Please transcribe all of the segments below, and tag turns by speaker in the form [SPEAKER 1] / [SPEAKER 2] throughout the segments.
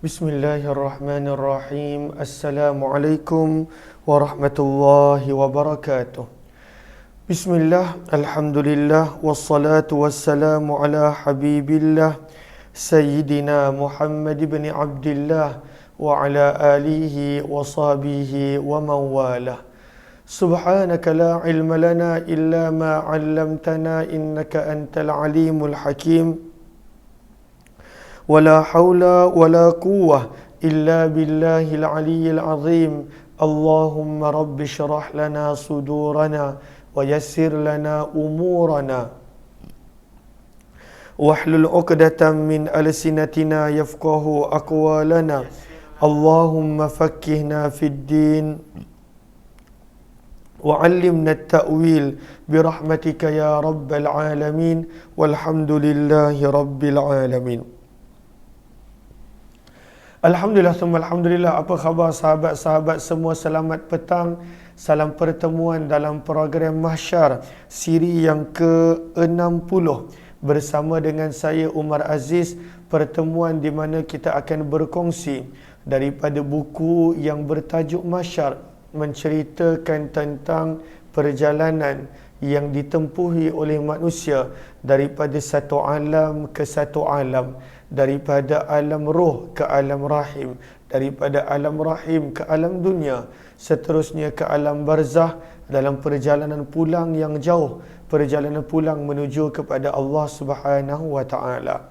[SPEAKER 1] Bismillahirrahmanirrahim. Assalamualaikum warahmatullahi wabarakatuh. Bismillah, alhamdulillah, wassalatu wassalamu ala habibillah Sayyidina Muhammad ibn Abdillah wa ala alihi wa sahbihi wa mawalah. Subhanaka la ilma lana illa ma 'allamtana innaka antal alimul hakim. ولا حول ولا قوة إلا بالله العلي العظيم اللهم رب اشرح لنا صدورنا ويسر لنا أمورنا واحلل عقدة من ألسنتنا يفقه أقوالنا اللهم فقهنا في الدين وعلمنا التأويل برحمتك يا رب العالمين والحمد لله رب العالمين. Alhamdulillah, alhamdulillah. Apa khabar sahabat-sahabat semua? Selamat petang. Salam pertemuan dalam program Mahsyar siri yang ke-60 bersama dengan saya Umar Aziz. Pertemuan di mana kita akan berkongsi daripada buku yang bertajuk Mahsyar, menceritakan tentang perjalanan yang ditempuhi oleh manusia daripada satu alam ke satu alam, daripada alam roh ke alam rahim, daripada alam rahim ke alam dunia, seterusnya ke alam barzah, dalam perjalanan pulang yang jauh, perjalanan pulang menuju kepada Allah Subhanahu wa taala.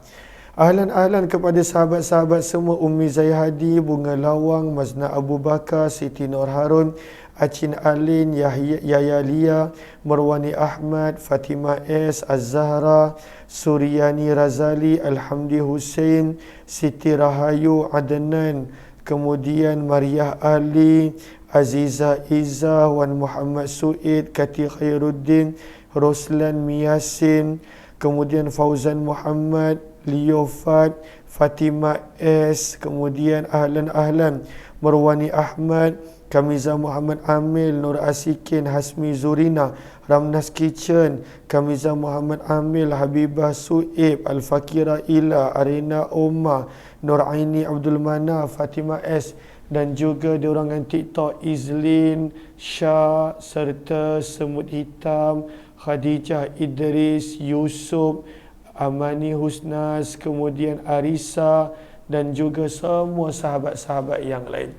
[SPEAKER 1] Ahlan kepada sahabat-sahabat semua, Ummi Zaihadi, Bunga Lawang, Mazna Abu Bakar, Siti Nur Harun, Acin Alin, Yaya Lia, Marwani Ahmad, Fatimah S, Az-Zahra, Suryani Razali, Alhamdi Hussein, Siti Rahayu, Adnan, kemudian Mariah Ali, Aziza Izzah, Wan Muhammad Suid, Kati Khairuddin, Roslan Miyasin, kemudian Fauzan Muhammad, Leo Fat, Fatimah S, kemudian ahlan Marwani Ahmad, Kamiza Muhammad Amil, Nur Asikin, Hasmi Zurina, Ramnas Kitchen, Kamiza Muhammad Amil, Habibah Suib, Al-Fakira Ila, Arina Omar, Nur Aini Abdul Mana, Fatimah S, dan juga diorang TikTok Izlin, Shah, serta Semut Hitam, Khadijah Idris, Yusuf, Amani Husnas, kemudian Arisa, dan juga semua sahabat-sahabat yang lain.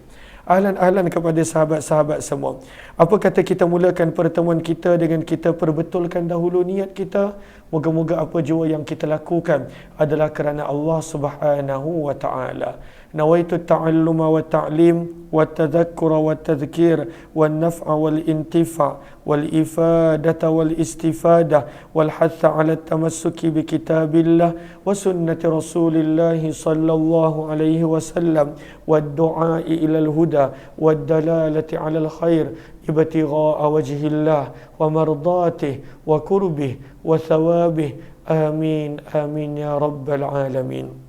[SPEAKER 1] Ahlan kepada sahabat-sahabat semua. Apa kata kita mulakan pertemuan kita dengan kita perbetulkan dahulu niat kita. Moga-moga apa jua yang kita lakukan adalah kerana Allah Subhanahu wa taala. Nawaitu ta'alluma wa ta'lim wa tadhakkura wa tadhkir wa naf'a wal intifa wal ifadata wal istifadah wal hatha ala tamassuki bi kitabillah wa sunnati rasulillah sallallahu alaihi wasallam wa du'a ila al huda wa dalalati ala al khair ibtigha'a wajhillah wa mardatih wa kurbih wa thawabih. Amin amin ya rabbal alamin.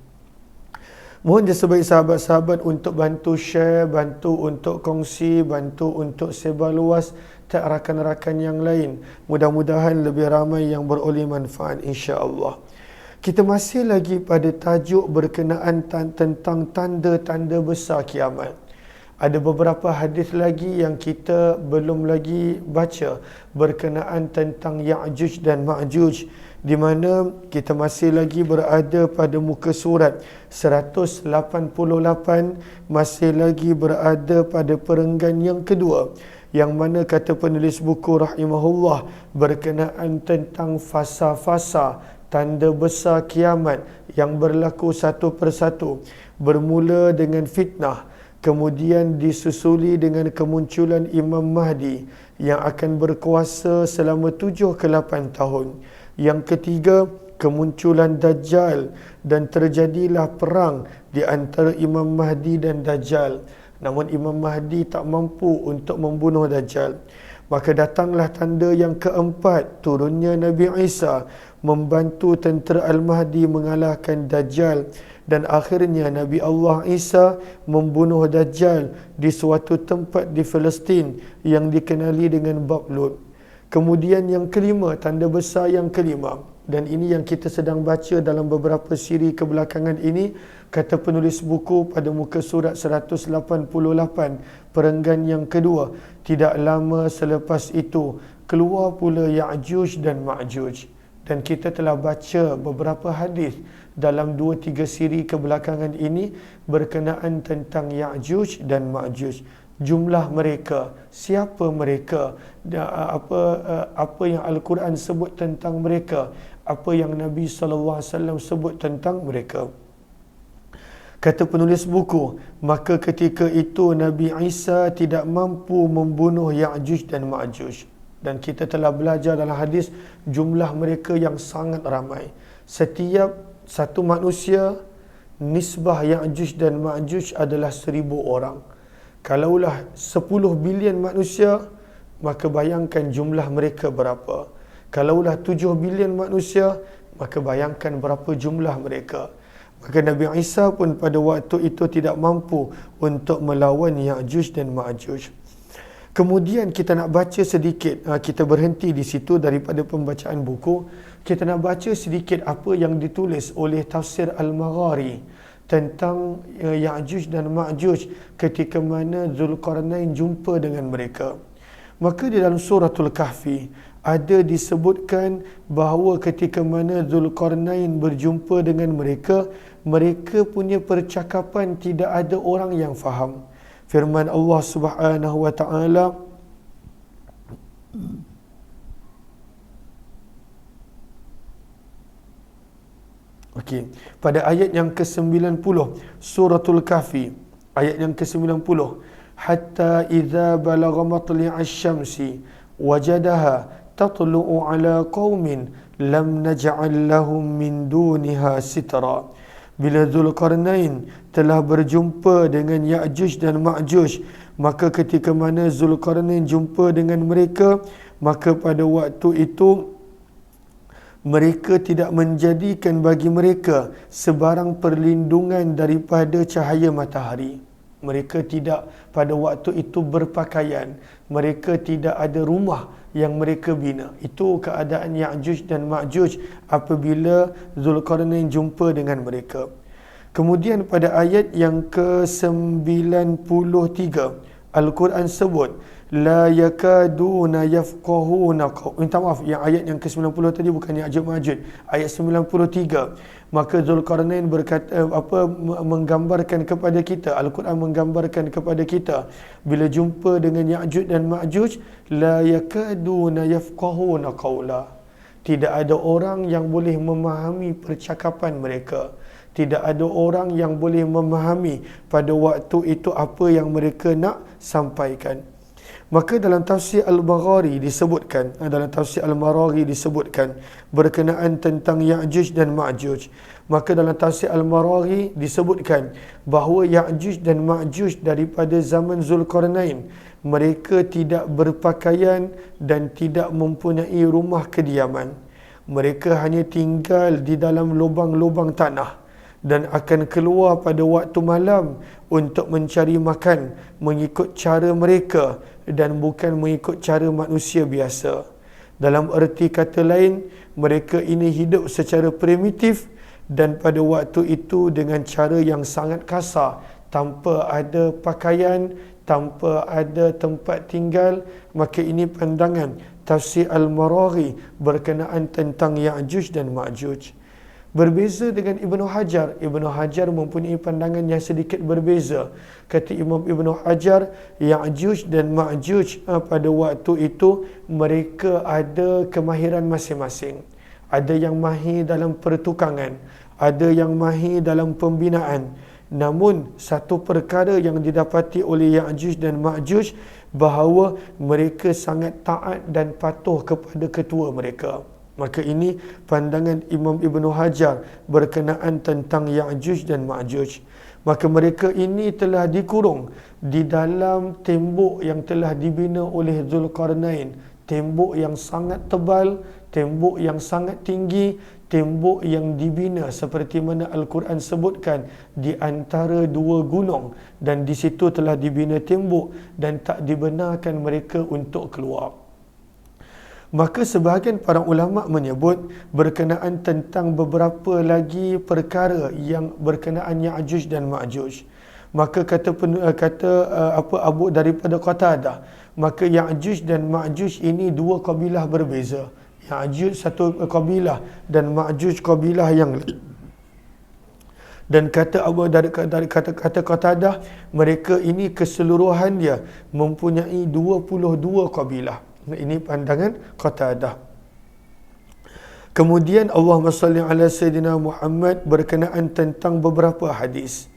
[SPEAKER 1] Mohon sebaik sahabat-sahabat untuk bantu share, bantu untuk kongsi, bantu untuk sebar luas tak rakan-rakan yang lain. Mudah-mudahan lebih ramai yang beroleh manfaat, insya-Allah. Kita masih lagi pada tajuk berkenaan tentang tanda-tanda besar kiamat. Ada beberapa hadis lagi yang kita belum lagi baca berkenaan tentang Ya'juj dan Ma'juj, di mana kita masih lagi berada pada muka surat 188, masih lagi berada pada perenggan yang kedua, yang mana kata penulis buku rahimahullah berkenaan tentang fasa-fasa tanda besar kiamat yang berlaku satu persatu, bermula dengan fitnah, kemudian disusuli dengan kemunculan Imam Mahdi yang akan berkuasa selama 7 ke 8 tahun. Yang ketiga, kemunculan Dajjal, dan terjadilah perang di antara Imam Mahdi dan Dajjal. Namun Imam Mahdi tak mampu untuk membunuh Dajjal. Maka datanglah tanda yang keempat, turunnya Nabi Isa membantu tentera Al-Mahdi mengalahkan Dajjal, dan akhirnya Nabi Allah Isa membunuh Dajjal di suatu tempat di Palestin yang dikenali dengan Bab Lut. Kemudian yang kelima, tanda besar yang kelima, dan ini yang kita sedang baca dalam beberapa siri kebelakangan ini. Kata penulis buku pada muka surat 188, perenggan yang kedua, tidak lama selepas itu keluar pula Ya'juj dan Ma'juj. Dan kita telah baca beberapa hadis dalam 2-3 siri kebelakangan ini berkenaan tentang Ya'juj dan Ma'juj. Jumlah mereka, siapa mereka, apa yang Al-Quran sebut tentang mereka, apa yang Nabi SAW sebut tentang mereka. Kata penulis buku, maka ketika itu Nabi Isa tidak mampu membunuh Ya'juj dan Ma'juj. Dan kita telah belajar dalam hadis jumlah mereka yang sangat ramai. Setiap satu manusia, nisbah Ya'juj dan Ma'juj adalah 1000 orang. Kalaulah 10 bilion manusia, maka bayangkan jumlah mereka berapa. Kalaulah 7 bilion manusia, maka bayangkan berapa jumlah mereka. Maka Nabi Isa pun pada waktu itu tidak mampu untuk melawan Ya'juj dan Ma'juj. Kemudian kita nak baca sedikit, kita berhenti di situ daripada pembacaan buku. Kita nak baca sedikit apa yang ditulis oleh Tafsir Al-Maghari tentang Ya'juj dan Ma'juj ketika mana Zulkarnain jumpa dengan mereka. Maka di dalam suratul Kahfi ada disebutkan bahawa ketika mana Zulkarnain berjumpa dengan mereka, mereka punya percakapan tidak ada orang yang faham. Firman Allah Subhanahu wa taala, okey, pada ayat yang ke-90 suratul Kahfi, ayat yang ke-90, hatta idza balagha matli'asy syamsi wajadaha tatlu'u ala qaumin lam naj'al lahum min duniha sitra. Bila Zulkarnain telah berjumpa dengan Ya'juj dan Ma'juj, maka ketika mana Zulkarnain jumpa dengan mereka, maka pada waktu itu mereka tidak menjadikan bagi mereka sebarang perlindungan daripada cahaya matahari. Mereka tidak pada waktu itu berpakaian. Mereka tidak ada rumah yang mereka bina. Itu keadaan Ya'juj dan Ma'juj apabila Zulkarnain jumpa dengan mereka. Kemudian pada ayat yang ke-93 Al-Quran sebut la yakaduna yafqahuna. Minta maaf, yang ayat yang ke-90 tadi bukan Ya'juj Ma'juj, ayat 93. Maka Zulkarnain berkata menggambarkan kepada kita, Al-Quran menggambarkan kepada kita, bila jumpa dengan Ya'juj dan Ma'juj, la yakaduna yafqahuna qawla. Tidak ada orang yang boleh memahami percakapan mereka. Tidak ada orang yang boleh memahami pada waktu itu apa yang mereka nak sampaikan. Maka dalam tafsir Al-Maghari disebutkan, berkenaan tentang Ya'juj dan Ma'juj. Maka dalam tafsir Al-Maghari disebutkan bahawa Ya'juj dan Ma'juj daripada zaman Zulkarnain, mereka tidak berpakaian dan tidak mempunyai rumah kediaman. Mereka hanya tinggal di dalam lubang-lubang tanah dan akan keluar pada waktu malam untuk mencari makan mengikut cara mereka dan bukan mengikut cara manusia biasa. Dalam erti kata lain, mereka ini hidup secara primitif dan pada waktu itu dengan cara yang sangat kasar, tanpa ada pakaian, tanpa ada tempat tinggal. Maka ini pandangan tafsir Al-Maghari berkenaan tentang Ya'juj dan Ma'juj. Berbeza dengan Ibnu Hajar. Ibnu Hajar mempunyai pandangan yang sedikit berbeza. Kata Imam Ibnu Hajar, Ya'juj dan Ma'juj pada waktu itu mereka ada kemahiran masing-masing. Ada yang mahir dalam pertukangan, ada yang mahir dalam pembinaan. Namun satu perkara yang didapati oleh Ya'juj dan Ma'juj, bahawa mereka sangat taat dan patuh kepada ketua mereka. Maka ini pandangan Imam Ibnu Hajar berkenaan tentang Ya'juj dan Ma'juj. Maka mereka ini telah dikurung di dalam tembok yang telah dibina oleh Zulkarnain. Tembok yang sangat tebal, tembok yang sangat tinggi, tembok yang dibina seperti mana Al-Quran sebutkan di antara dua gunung, dan di situ telah dibina tembok dan tak dibenarkan mereka untuk keluar. Maka sebahagian para ulama menyebut berkenaan tentang beberapa lagi perkara yang berkenaan Ya'juj dan Ma'juj. Maka Abu daripada Qatadah, maka Ya'juj dan Ma'juj ini dua kabilah berbeza. Ya'juj satu kabilah dan Ma'juj kabilah yang lain. Dan kata Abu dari kata Qatadah, mereka ini keseluruhan dia mempunyai 22 kabilah. Ini pandangan Qatadah. Kemudian Allahumma salli ala Sayyidina Muhammad berkenaan tentang beberapa hadis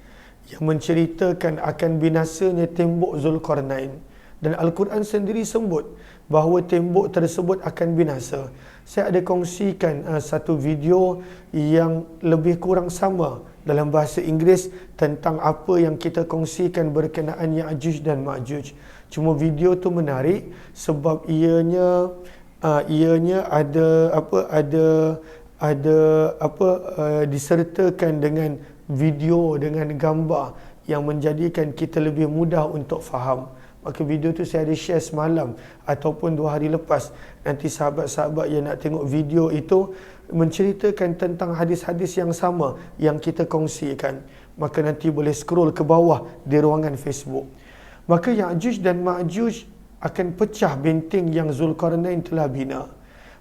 [SPEAKER 1] yang menceritakan akan binasanya tembok Zulkarnain. Dan Al-Quran sendiri sebut bahawa tembok tersebut akan binasa. Saya ada kongsikan satu video yang lebih kurang sama dalam bahasa Inggeris tentang apa yang kita kongsikan berkenaan Ya'juj dan Ma'juj. Cuma video tu menarik sebab ianya disertakan dengan video dengan gambar yang menjadikan kita lebih mudah untuk faham. Maka video tu saya ada share semalam ataupun 2 hari lepas. Nanti sahabat-sahabat yang nak tengok video itu menceritakan tentang hadis-hadis yang sama yang kita kongsikan. Maka nanti boleh scroll ke bawah di ruangan Facebook. Maka Ya'juj dan Ma'juj akan pecah benteng yang Zulkarnain telah bina.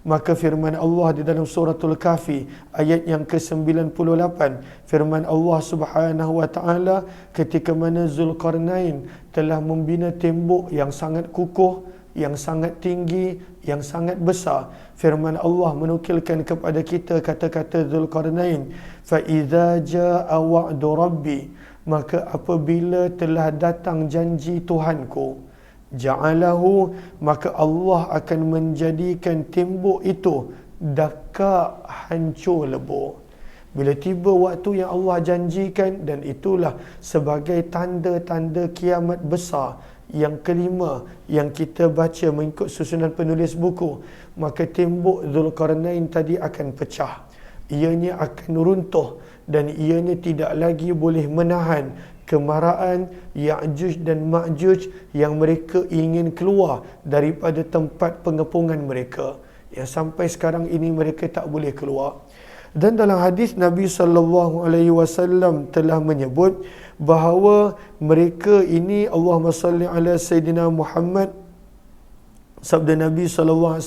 [SPEAKER 1] Maka firman Allah di dalam suratul Kahfi ayat yang ke-98, firman Allah Subhanahu wa taala ketika mana Zulkarnain telah membina tembok yang sangat kukuh, yang sangat tinggi, yang sangat besar. Firman Allah menukilkan kepada kita kata-kata Zulkarnain, fa idza jaa wa'du rabbi, maka apabila telah datang janji Tuhanku, ja'alahu, maka Allah akan menjadikan tembok itu dakak, hancur lebur. Bila tiba waktu yang Allah janjikan, dan itulah sebagai tanda-tanda kiamat besar yang kelima yang kita baca mengikut susunan penulis buku, maka tembok Zulkarnain tadi akan pecah. Ianya akan runtuh dan ianya tidak lagi boleh menahan kemarahan Ya'juj dan Ma'juj yang mereka ingin keluar daripada tempat pengepungan mereka, yang sampai sekarang ini mereka tak boleh keluar. Dan dalam hadis Nabi SAW telah menyebut bahawa mereka ini, Allahumma salli ala Sayyidina Muhammad, sabda Nabi SAW,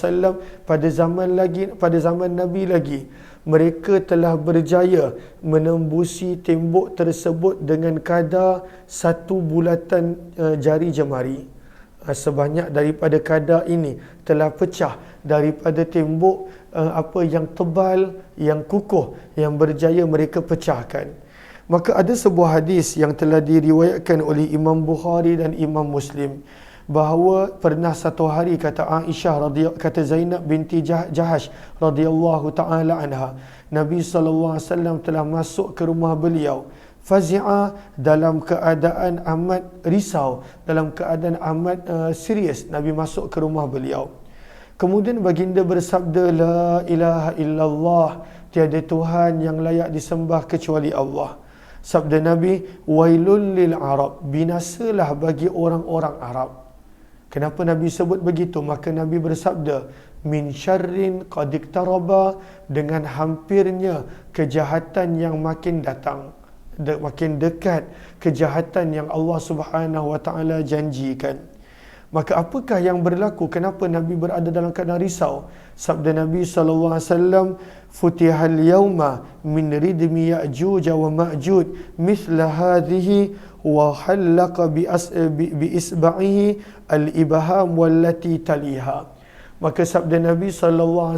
[SPEAKER 1] pada zaman Nabi lagi mereka telah berjaya menembusi tembok tersebut dengan kadar 1 bulatan jari jemari. Sebanyak daripada kadar ini telah pecah daripada tembok yang tebal, yang kukuh, yang berjaya mereka pecahkan. Maka ada sebuah hadis yang telah diriwayatkan oleh Imam Bukhari dan Imam Muslim, bahawa pernah satu hari, kata kata Zainab binti Jahash radhiyallahu taala anha, Nabi SAW telah masuk ke rumah beliau, fazi'a, dalam keadaan amat risau, dalam keadaan amat serius. Nabi masuk ke rumah beliau. Kemudian baginda bersabda, la ilaha illallah, tiada Tuhan yang layak disembah kecuali Allah. Sabda Nabi, wailul lil Arab, binasalah bagi orang-orang Arab. Kenapa Nabi sebut begitu? Maka Nabi bersabda, min syarrin qad iktaraba, dengan hampirnya kejahatan yang makin datang, makin dekat kejahatan yang Allah Subhanahu wa taala janjikan. Maka apakah yang berlaku? Kenapa Nabi berada dalam keadaan risau? Sabda Nabi SAW, futihal yawma min ridmi Ya'juj wa Ma'juj mithla hadhihi wa halaqa bi isba'ihi al-ibham wallati taliha. Maka sabda Nabi SAW,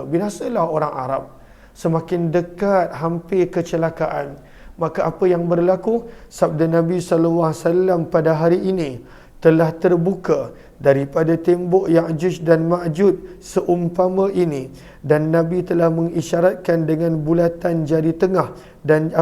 [SPEAKER 1] binasalah orang Arab, semakin dekat hampir kecelakaan. Maka apa yang berlaku? Sabda Nabi SAW, pada hari ini telah terbuka daripada tembok Ya'juj dan Ma'juj seumpama ini, dan Nabi telah mengisyaratkan dengan bulatan jari tengah dan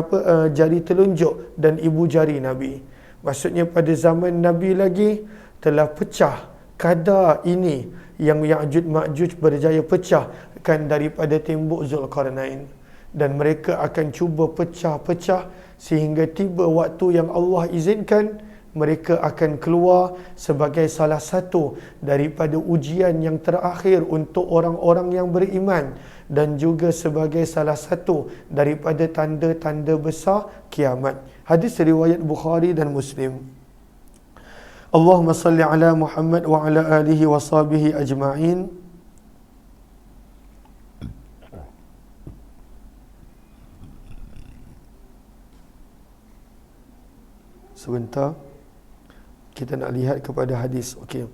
[SPEAKER 1] jari telunjuk dan ibu jari Nabi. Maksudnya pada zaman Nabi lagi telah pecah kadar ini yang Ya'juj Ma'juj berjaya pecahkan daripada tembok Zulkarnain, dan mereka akan cuba pecah-pecah sehingga tiba waktu yang Allah izinkan, mereka akan keluar sebagai salah satu daripada ujian yang terakhir untuk orang-orang yang beriman dan juga sebagai salah satu daripada tanda-tanda besar kiamat. Hadis riwayat Bukhari dan Muslim. Allahumma salli ala Muhammad wa ala alihi wa sahbihi ajma'in. Sebentar, kita nak lihat kepada hadis. Okey.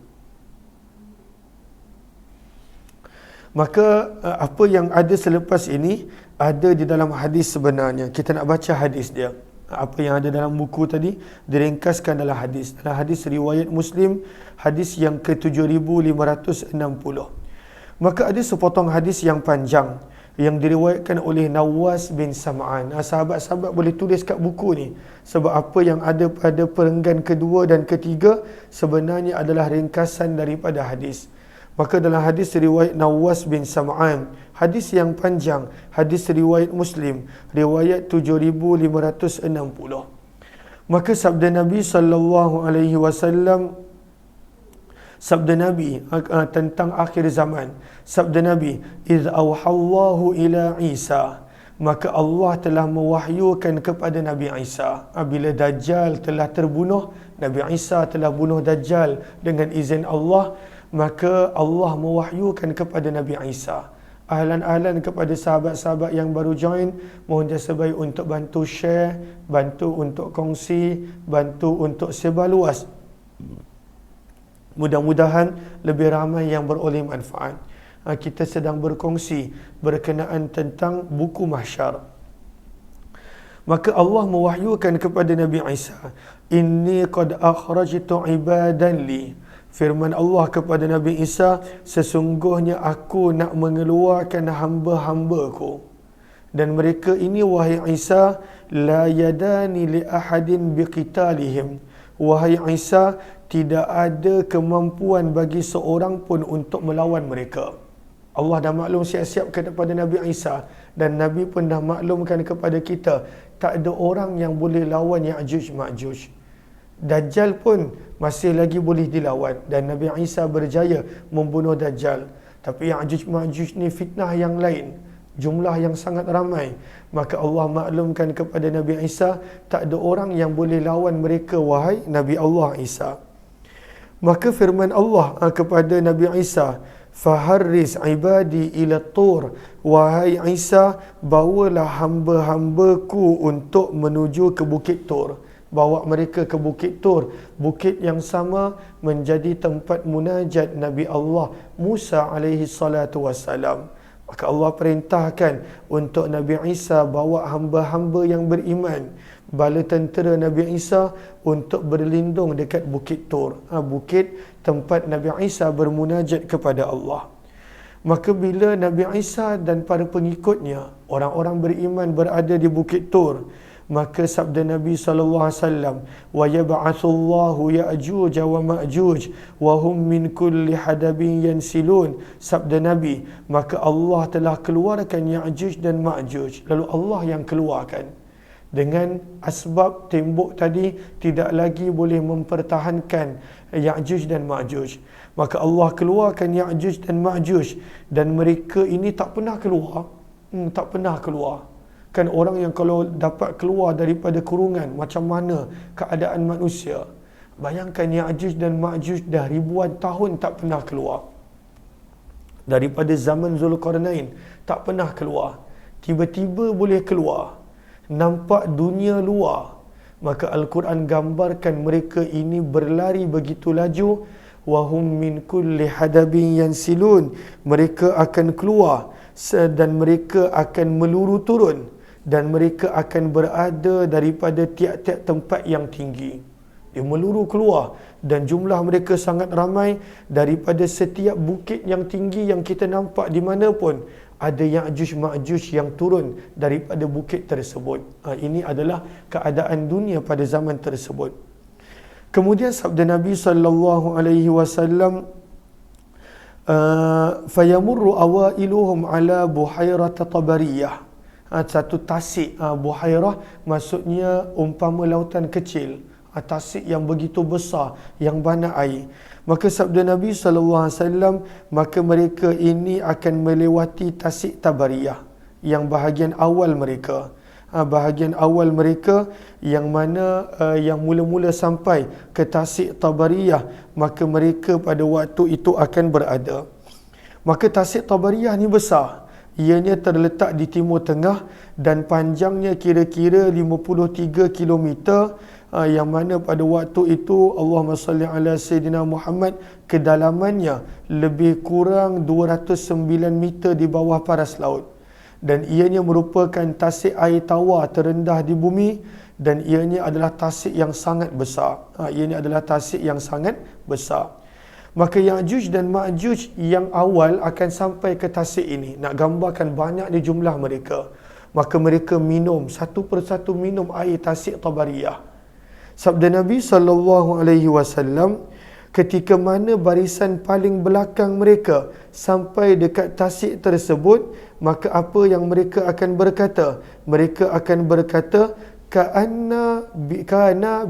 [SPEAKER 1] Maka apa yang ada selepas ini ada di dalam hadis sebenarnya. Kita nak baca hadis dia. Apa yang ada dalam buku tadi diringkaskan dalam hadis. Dalam hadis riwayat Muslim, hadis yang ke-7560. Maka ada sepotong hadis yang panjang yang diriwayatkan oleh Nawas bin Sam'an. Sahabat-sahabat boleh tulis kat buku ni, sebab apa yang ada pada perenggan kedua dan ketiga sebenarnya adalah ringkasan daripada hadis. Maka dalam hadis riwayat Nawas bin Sam'an, hadis yang panjang, hadis riwayat Muslim, riwayat 7560. Maka sabda Nabi sallallahu alaihi wasallam, sabda Nabi tentang akhir zaman. Sabda Nabi, "Idz auhallahu ila Isa", maka Allah telah mewahyukan kepada Nabi Isa. Bila Dajjal telah terbunuh, Nabi Isa telah bunuh Dajjal dengan izin Allah, maka Allah mewahyukan kepada Nabi Isa. Ahlan-ahlan kepada sahabat-sahabat yang baru join, mohon jasa baik untuk bantu share, bantu untuk kongsi, bantu untuk sebar luas. Mudah-mudahan lebih ramai yang beroleh manfaat. Kita sedang berkongsi berkenaan tentang buku mahsyar. Maka Allah mewahyukan kepada Nabi Isa, "Inni qad akhrajtu ibadan li." Firman Allah kepada Nabi Isa, sesungguhnya aku nak mengeluarkan hamba-hambaku. Dan mereka ini, wahai Isa, la yadani li ahadin biqitalihim. Wahai Isa, tidak ada kemampuan bagi seorang pun untuk melawan mereka. Allah dah maklum siap-siap kepada Nabi Isa, dan Nabi pun dah maklumkan kepada kita, tak ada orang yang boleh lawan Ya'juj Ma'juj. Dajjal pun masih lagi boleh dilawan, dan Nabi Isa berjaya membunuh Dajjal. Tapi Ya'juj Ma'juj ni fitnah yang lain, jumlah yang sangat ramai. Maka Allah maklumkan kepada Nabi Isa, tak ada orang yang boleh lawan mereka, wahai Nabi Allah Isa. Maka firman Allah kepada Nabi Isa, "Faharris ibadi ila tur." Wahai Isa, bawalah hamba-hambaku untuk menuju ke Bukit Tur. Bawa mereka ke Bukit Tur, bukit yang sama menjadi tempat munajat Nabi Allah Musa alaihi salatu wassalam. Maka Allah perintahkan untuk Nabi Isa bawa hamba-hamba yang beriman, bala tentera Nabi Isa, untuk berlindung dekat Bukit Tur, bukit tempat Nabi Isa bermunajat kepada Allah. Maka bila Nabi Isa dan para pengikutnya, orang-orang beriman, berada di Bukit Tur, maka sabda Nabi SAW, "Wa yab'atsullahu Ya'juj wa Ma'juj wa hum min kulli hadabin yansilun." Sabda Nabi, maka Allah telah keluarkan Ya'juj dan Ma'juj. Lalu Allah yang keluarkan. Dengan asbab tembok tadi tidak lagi boleh mempertahankan Ya'juj dan Ma'juj. Maka Allah keluarkan Ya'juj dan Ma'juj, dan mereka ini tak pernah keluar. Tak pernah keluar. Kan orang yang kalau dapat keluar daripada kurungan, macam mana keadaan manusia? Bayangkan Ya'juj dan Ma'juj dah ribuan tahun tak pernah keluar. Daripada zaman Zulkarnain tak pernah keluar. Tiba-tiba boleh keluar. Nampak dunia luar. Maka Al-Quran gambarkan mereka ini berlari begitu laju. Wahum min kulli hadabin yansilun. Mereka akan keluar dan mereka akan meluru turun, dan mereka akan berada daripada tiap-tiap tempat yang tinggi. Dia meluru keluar, dan jumlah mereka sangat ramai. Daripada setiap bukit yang tinggi yang kita nampak di mana pun, ada Ya'juj Ma'juj yang turun daripada bukit tersebut. Ini adalah keadaan dunia pada zaman tersebut. Kemudian sabda Nabi SAW, "Fayamurru awailuhum ala buhairat Tabariyah." Satu tasik, buhairah maksudnya umpama lautan kecil. tasik yang begitu besar, yang banyak air. Maka sabda Nabi SAW, maka mereka ini akan melewati tasik Tabariyah, yang bahagian awal mereka. Bahagian awal mereka yang mana yang mula-mula sampai ke tasik Tabariyah, maka mereka pada waktu itu akan berada. Maka tasik Tabariyah ni besar. Ianya terletak di timur tengah dan panjangnya kira-kira 53 km, yang mana pada waktu itu Allahumma salli ala Sayyidina Muhammad, kedalamannya lebih kurang 209 meter di bawah paras laut. Dan ianya merupakan tasik air tawar terendah di bumi, dan ianya adalah tasik yang sangat besar. Ianya adalah tasik yang sangat besar. Maka Ya'juj dan Ma'juj yang awal akan sampai ke tasik ini. Nak gambarkan banyaknya jumlah mereka. Maka mereka minum, satu persatu minum air tasik Tabariyah. Sabda Nabi SAW, ketika mana barisan paling belakang mereka sampai dekat tasik tersebut, maka apa yang mereka akan berkata? Mereka akan berkata, kana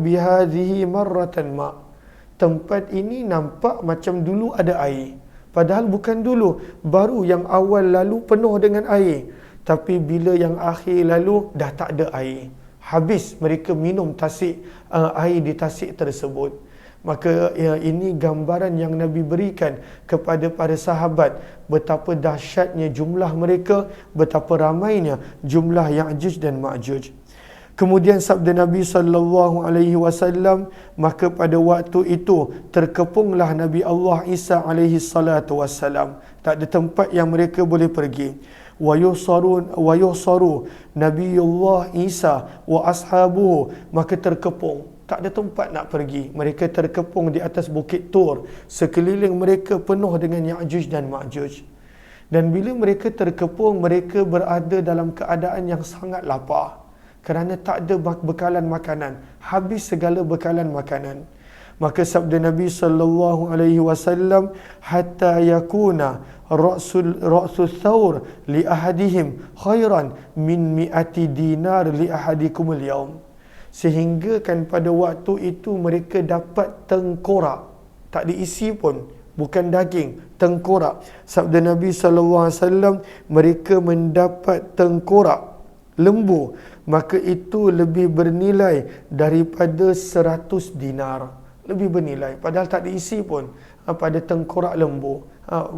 [SPEAKER 1] bihadhihi marratan ma'. Tempat ini nampak macam dulu ada air. Padahal bukan dulu, baru yang awal lalu penuh dengan air. Tapi bila yang akhir lalu dah tak ada air. Habis mereka minum air di tasik tersebut. Maka ini gambaran yang Nabi berikan kepada para sahabat, betapa dahsyatnya jumlah mereka, betapa ramainya jumlah Ya'juj dan Ma'juj. Kemudian sabda Nabi SAW, maka pada waktu itu terkepunglah Nabi Allah Isa alaihi salatu wassalam. Tak ada tempat yang mereka boleh pergi. Wa yuhsaru Nabiullah Isa wa ashabuhu, maka terkepung. Tak ada tempat nak pergi. Mereka terkepung di atas Bukit Tur. Sekeliling mereka penuh dengan Ya'juj dan Ma'juj. Dan bila mereka terkepung, mereka berada dalam keadaan yang sangat lapar. Kerana tak ada bekalan makanan. Habis segala bekalan makanan. Maka sabda Nabi SAW, hatta yakuna ra'sul thawr li ahadihim khairan min mi'ati dinar li ahadikumul yaum. Sehingga kan pada waktu itu mereka dapat tengkorak. Tak diisi pun. Bukan daging, tengkorak. Sabda Nabi SAW, mereka mendapat tengkorak lembu, maka itu lebih bernilai daripada 100 dinar. Lebih bernilai, padahal tak diisi pun pada tengkorak lembu.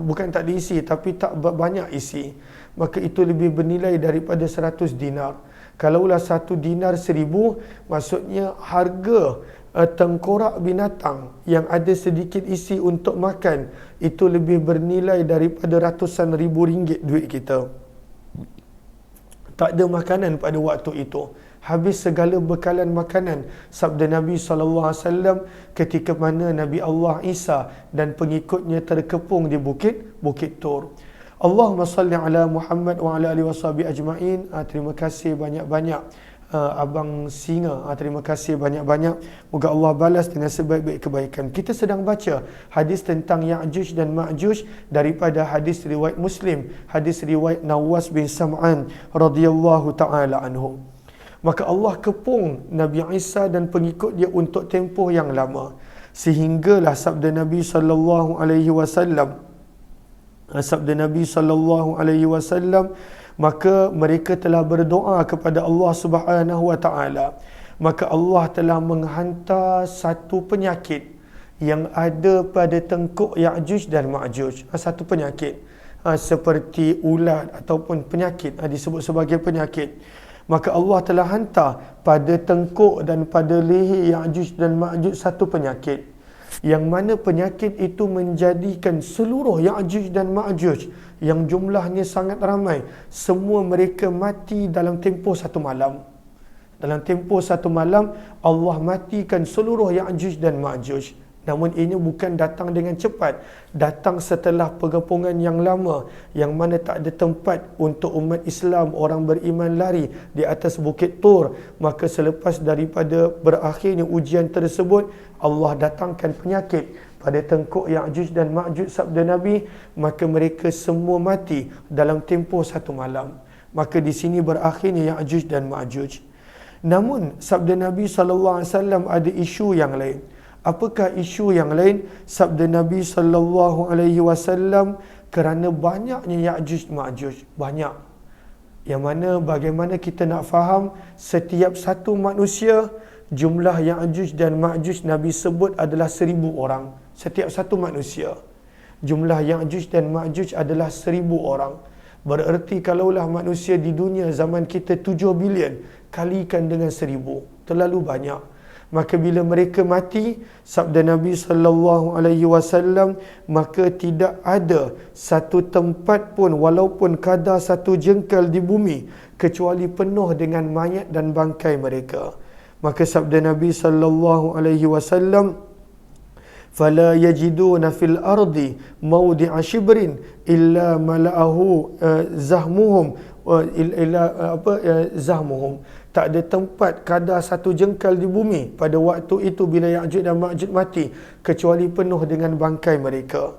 [SPEAKER 1] Bukan tak diisi, tapi tak banyak isi. Maka itu lebih bernilai daripada 100 dinar. Kalaulah 1 dinar 1000, maksudnya harga tengkorak binatang yang ada sedikit isi untuk makan, itu lebih bernilai daripada ratusan ribu ringgit duit kita. Tak ada makanan pada waktu itu. Habis segala bekalan makanan. Sabda Nabi SAW, ketika mana Nabi Allah Isa dan pengikutnya terkepung di Bukit Tur. Allahumma salli ala Muhammad wa ala alihi washabihi ajma'in. Terima kasih banyak-banyak Abang Singa, terima kasih banyak-banyak. Moga Allah balas dengan sebaik-baik kebaikan. Kita sedang baca hadis tentang Ya'juj dan Ma'juj daripada hadis riwayat Muslim, hadis riwayat Nawas bin Sam'an radhiyallahu ta'ala anhu. Maka Allah kepung Nabi Isa dan pengikut dia untuk tempoh yang lama, sehinggalah sabda Nabi sallallahu alaihi wasallam, maka mereka telah berdoa kepada Allah Subhanahu wa taala. Maka Allah telah menghantar satu penyakit yang ada pada tengkuk Ya'juj dan Ma'juj. Satu penyakit seperti ulat ataupun penyakit, disebut sebagai penyakit. Maka Allah telah hantar pada tengkuk dan pada leher Ya'juj dan Ma'juj satu penyakit, yang mana penyakit itu menjadikan seluruh Ya'juj dan Ma'juj yang jumlahnya sangat ramai, semua mereka mati dalam tempoh satu malam. Dalam tempoh satu malam, Allah matikan seluruh Ya'juj dan Ma'juj. Namun ini bukan datang dengan cepat, datang setelah pengepungan yang lama, yang mana tak ada tempat untuk umat Islam, orang beriman lari di atas Bukit Tur. Maka selepas daripada berakhirnya ujian tersebut, Allah datangkan penyakit pada tengkuk Ya'juj dan Ma'juj, sabda Nabi, maka mereka semua mati dalam tempoh satu malam. Maka di sini berakhirnya Ya'juj dan Ma'juj. Namun sabda Nabi SAW ada isu yang lain. Apakah isu yang lain? Sabda Nabi SAW, kerana banyaknya Ya'juj Ma'juj. Banyak. Yang mana bagaimana kita nak faham, setiap satu manusia, jumlah Ya'juj dan Ma'juj Nabi sebut adalah 1000 orang. Setiap satu manusia. Jumlah Ya'juj dan Ma'juj adalah 1000 orang. Bererti kalaulah manusia di dunia zaman kita 7 bilion, kalikan dengan 1000. Terlalu banyak. Maka bila mereka mati, sabda Nabi SAW, maka tidak ada satu tempat pun walaupun kadar satu jengkal di bumi kecuali penuh dengan mayat dan bangkai mereka. Maka sabda Nabi SAW, fala yajiduna fil ardi mawdi'a shibrin illa mala'ahu zahmuhum zahmuhum. Tak ada tempat kadar satu jengkal di bumi pada waktu itu bila Ya'juj dan Ma'juj mati kecuali penuh dengan bangkai mereka.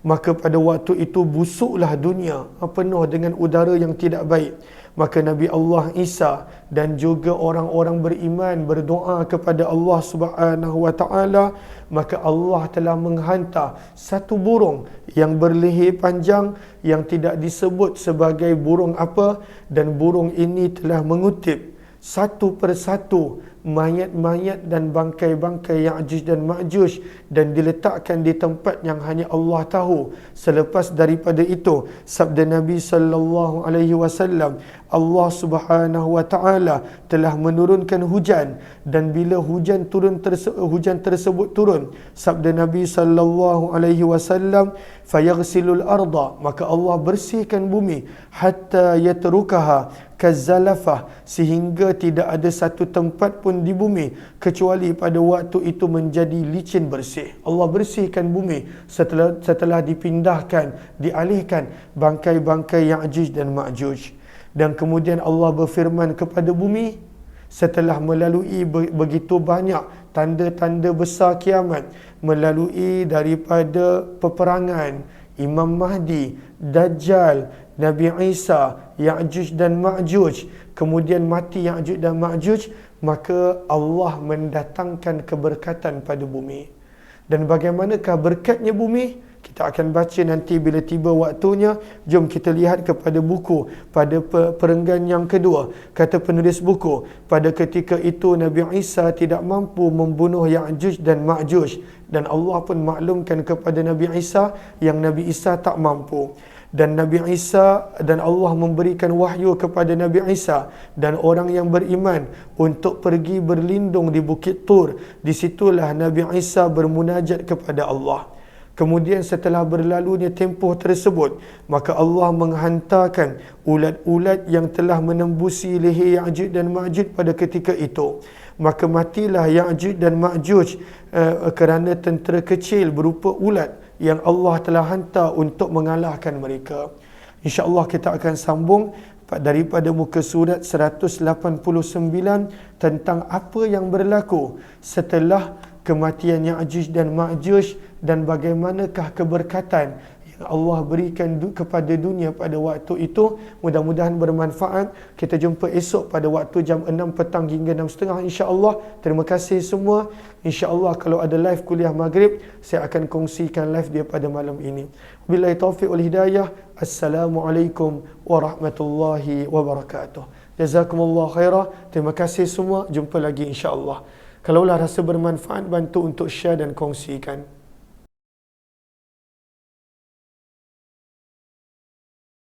[SPEAKER 1] Maka pada waktu itu busuklah dunia, penuh dengan udara yang tidak baik. Maka Nabi Allah Isa dan juga orang-orang beriman berdoa kepada Allah Subhanahu wa taala, maka Allah telah menghantar satu burung yang berleher panjang yang tidak disebut sebagai burung apa, dan burung ini telah mengutip satu persatu mayat-mayat dan bangkai-bangkai Ya'juj dan Ma'juj dan diletakkan di tempat yang hanya Allah tahu. Selepas daripada itu, sabda Nabi SAW, Allah Subhanahu wa taala telah menurunkan hujan, dan bila hujan tersebut turun, sabda Nabi SAW, fayaghsilul arda, maka Allah bersihkan bumi, hatta yatrukaha kazzalafah, sehingga tidak ada satu tempat pun di bumi kecuali pada waktu itu menjadi licin bersih. Allah bersihkan bumi setelah dipindahkan, dialihkan bangkai-bangkai Ya'juj dan Ma'juj. Dan kemudian Allah berfirman kepada bumi, setelah melalui begitu banyak tanda-tanda besar kiamat, melalui daripada peperangan, Imam Mahdi, Dajjal, Nabi Isa, Ya'juj dan Ma'juj, kemudian mati Ya'juj dan Ma'juj, maka Allah mendatangkan keberkatan pada bumi. Dan bagaimanakah berkatnya bumi? Kita akan baca nanti bila tiba waktunya. Jom kita lihat kepada buku pada perenggan yang kedua. Kata penulis buku, pada ketika itu Nabi Isa tidak mampu membunuh Ya'juj dan Ma'juj, dan Allah pun maklumkan kepada Nabi Isa yang Nabi Isa tak mampu. Dan Nabi Isa, dan Allah memberikan wahyu kepada Nabi Isa dan orang yang beriman untuk pergi berlindung di Bukit Tur. Di situlah Nabi Isa bermunajat kepada Allah. Kemudian setelah berlalunya tempoh tersebut, maka Allah menghantarkan ulat-ulat yang telah menembusi leher Ya'juj dan Ma'juj pada ketika itu. Maka matilah Ya'juj dan Ma'juj kerana tentera kecil berupa ulat yang Allah telah hantar untuk mengalahkan mereka. InsyaAllah kita akan sambung daripada muka surat 189 tentang apa yang berlaku setelah kematian Ya'juj dan Ma'juj dan bagaimanakah keberkatan yang Allah berikan kepada dunia pada waktu itu. Mudah-mudahan bermanfaat. Kita jumpa esok pada waktu jam 6 petang hingga 6.30 insya-Allah. Terima kasih semua. Insya-Allah kalau ada live kuliah maghrib, saya akan kongsikan live dia pada malam ini. Wabillahi taufiq wal hidayah. Assalamualaikum warahmatullahi wabarakatuh. Jazakumullah khairah. Terima kasih semua. Jumpa lagi insya-Allah. Kalaulah rasa bermanfaat, bantu untuk share dan kongsikan.